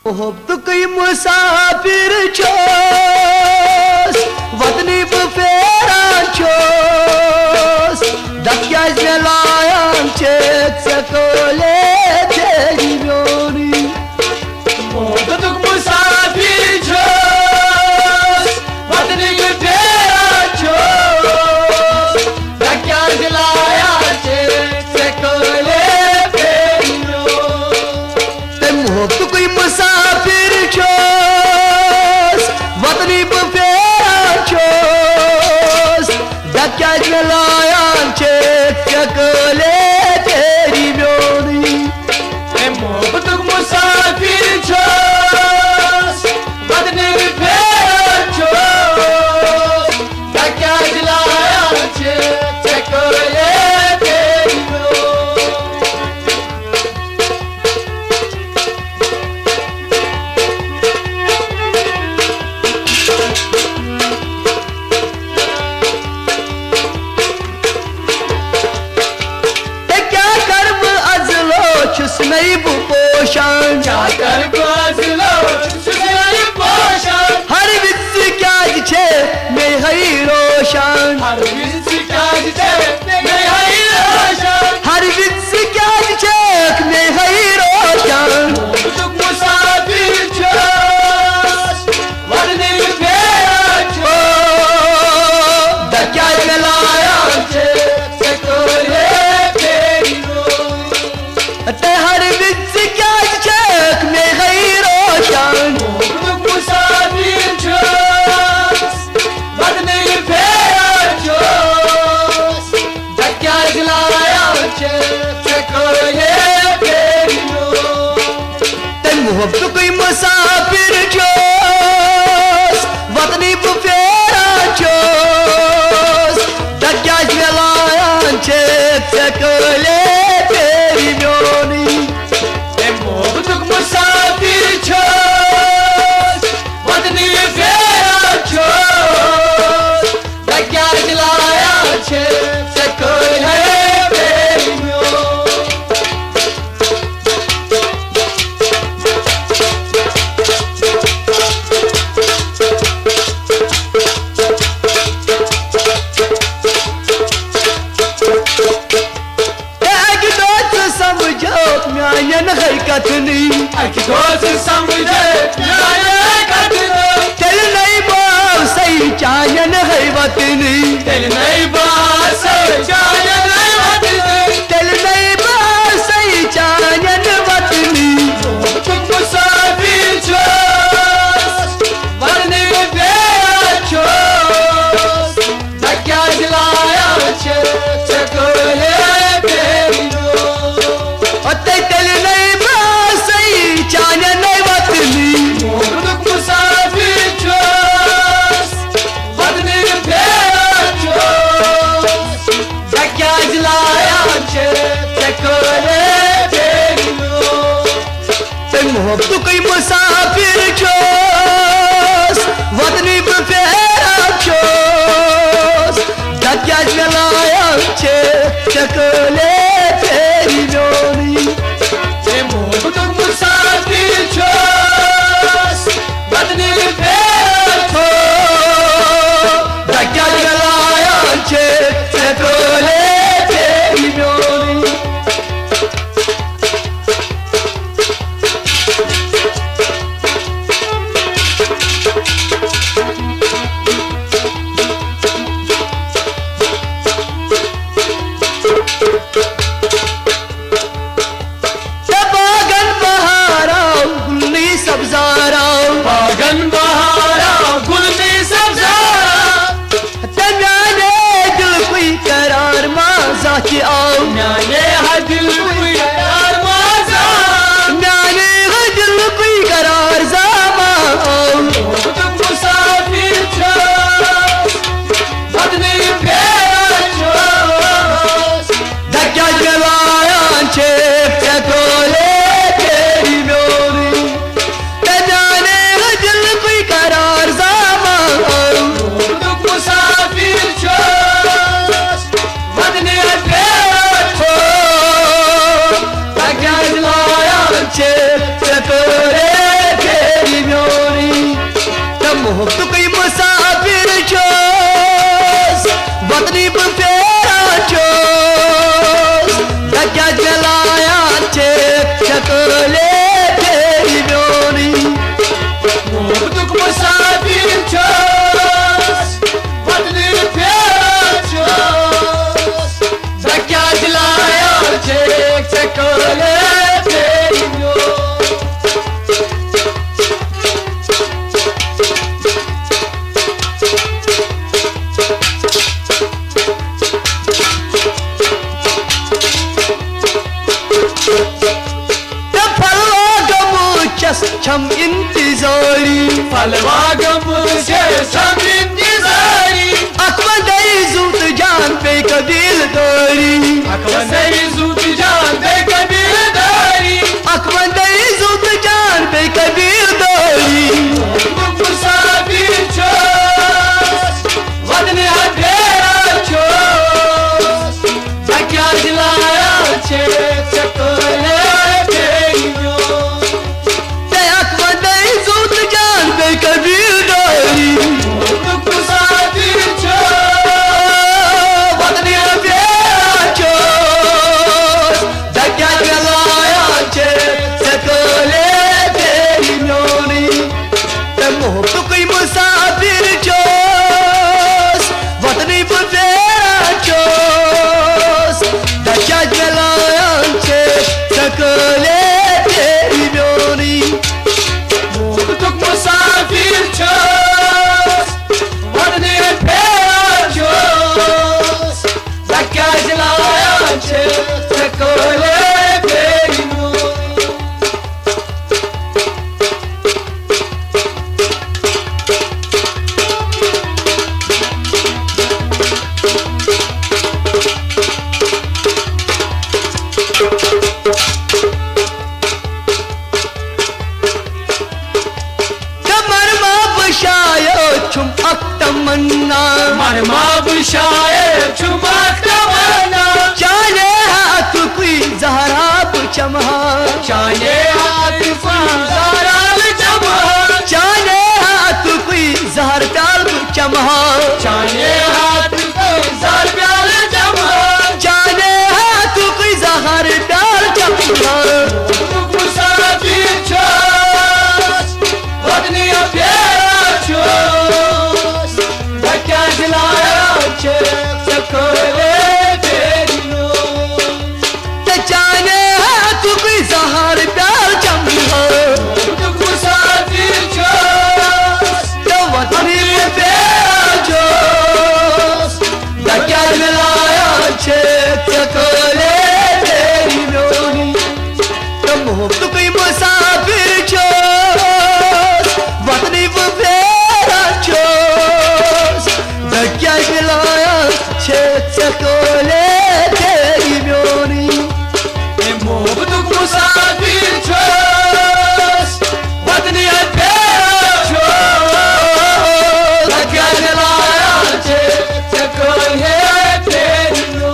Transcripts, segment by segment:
मोहब्बत कोई मुसाफिर छोस वतनी फेरा छोस दक्याज लायान चेक सकोले तेरी म्योनी मोहब्बत मुसाफिर छोस वतनी फेरा छोस दक्याज लायान चेक सकोले तेरी म्योनी मोहब्बत कोई मुसाफिर छोस वतनी फेरा छोस दक्याज लायान चेक सकोले तेरी म्योनी मोहब्बत मुसाफिर छोस वतनी फेरा छोस दक्याज लायान चेक सकोले तेरी म्योनी नहीं पोषण क्या कर पोषण हर विच क्या छे मैं हई रोशन हर विच क्या छे मैं हई रोशन हर विच क्या छे मैं हई रोशन मुसाफिर छोस वतनी फेरा छोस दक्याज लाया छे सकोले ते हर विच क्या चेक में गई रोशन मुसाफिर छोस वतनी फेरा छोस दक्याज लाया चेक सकोले तेरी म्योनी ते मोहब्बत कोई मुसाफिर छोस वतनी फेरा छोस दक्याज लाया चेक सकोले तेरी म्योनी मोहब्बत मुसाफिर छोस वतनी फेरा छोस दक्याज लाया चेक सकोले तेरी म्योनी म्यान हरकतनी दोस्त समझे म्यान हरकतनी दिल नहीं बाव सही चायन है वतनी दिल नहीं बाव सही चायन है वतनी दिल नहीं बाव सही चायन वतनी मुसाफिर छोस वतनी फेरा छोस दक्याज लाया चेक सकोले तेरी दिल नहीं बासई चाने नहीं वतनी मोहब्बत मुसाफिर छोस वतनी फेरा छोस दक्याज लाया चेक सकोले तेरी म्योनी मोहब्बत कोई मुसाफिर छोस वतनी फेरा छोस दक्याज लाया चेक सकोले तेरी म्योनी मोहब्बत मुसाफिर छोस वतनी फेरा छोस दक्याज लाया चेक सकोले तेरी म्योनी छस छम इंतजारी फलवागम से छम इंतजारी अकबंदई जूत जान पे कबील दारी अकबंदई जूत जान पे कबील दारी अकबंदई जूत जान पे कबील दारी मुसाफिर छो वतन हथेरा छो क्या दिलाया छे चकोले तेरियो ते अकबंदई जूत जान पे कबील दारी मुसाफिर छो वतन हथेरा छो क्या दिलाया छे चकोले तेरियो ते मोहब्बत कोई मुसाफिर छो वतनी बफेरा छो क्या जलाया छे सकले तेरी ब्योनी तुक मुसाफिर छो वतन हथेरा छो क्या दिलाया छे चकोले तेरियो मरमा बशायो छुम अक्तमन्ना मरमा बुशाए चुमक तमन्ना चाले हाथ कोई जहराब चमहा चाहे हाथ फुजाराल जमा चाले हाथ कोई जहर डाल चमहा चाहे हाथ फुजार प्याल जमा चाले हाथ कोई जहर डाल चमहा मुसाफिर छो वतन प्यारा छो क्या दिलाया छे चकोले तेरियो चाले हाथ कोई जहर डाल चमहा मुसाफिर छो तो वतनी प्यारा छो क्या दिलाया छे चकोले तेरी ब्योनी तो मोहब्बत कोई मुसाफिर छो वतनी प्यारा छो क्या दिलाया छे चकोले तेरी ब्योनी मोहब्बत मुसाफिर छो वतन प्यारा छो क्या दिलाया छे चकोले तेरियो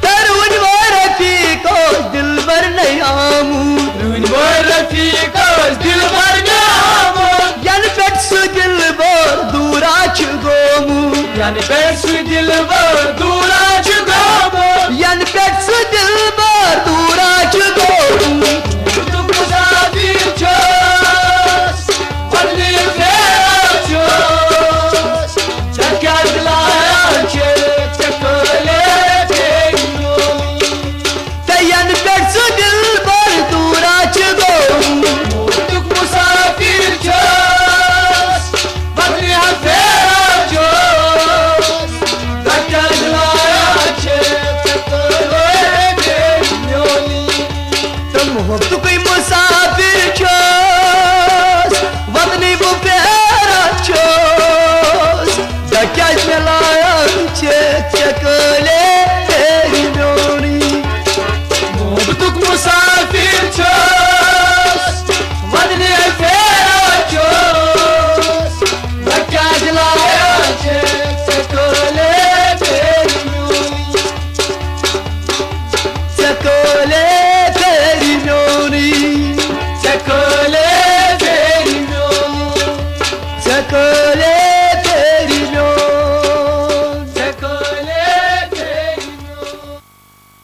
तरुण वारफी को दिल भर नहीं आमू रून रफीक दिल भर नामो यन पेट्स दिल भर दूरा गोमू यानी बैठ दिल भर